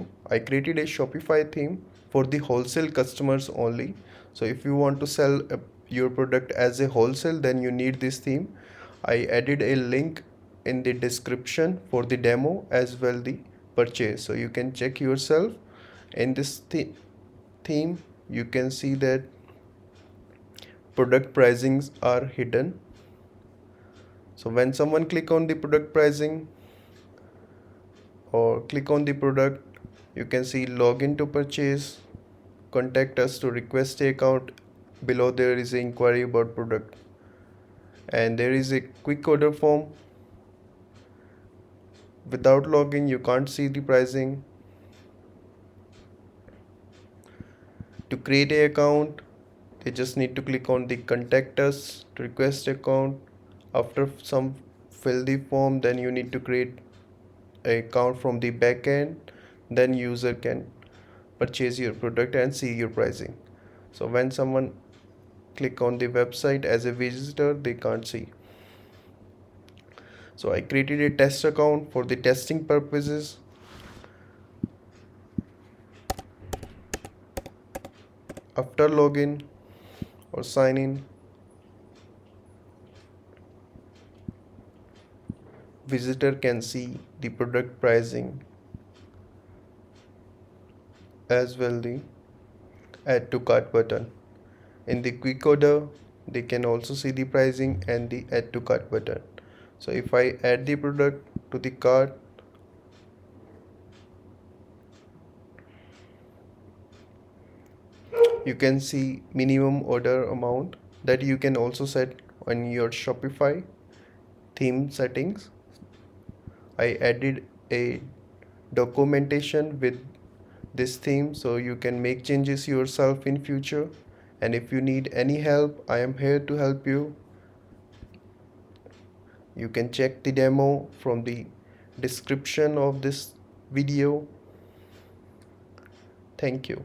theme. I created a Shopify theme for the wholesale customers only. So if you want to sell your product as a wholesale, then you need this theme. I added a link in the description for the demo as well the purchase, so you can check yourself. In this theme you can see that product pricings are hidden. So when someone click on the product pricing or click on the product, you can see login to purchase, contact us to request a account. Below there is an inquiry about product, and there is a quick order form. Without login you can't see the pricing. To create a account, they just need to click on the contact us to request account. After some fill the form, then you need to create a account from the backend. Then user can purchase your product and see your pricing. So when someone click on the website as a visitor, they can't see. So I created a test account for the testing purposes. After login or sign in, visitor can see the product pricing as well the add to cart button. In the quick order, they can also see the pricing and the add to cart button. So if I add the product to the cart, you can see minimum order amount that you can also set on your Shopify theme settings. I added a documentation with this theme so you can make changes yourself in future. And if you need any help, I am here to help you. You can check the demo from the description of this video. Thank you.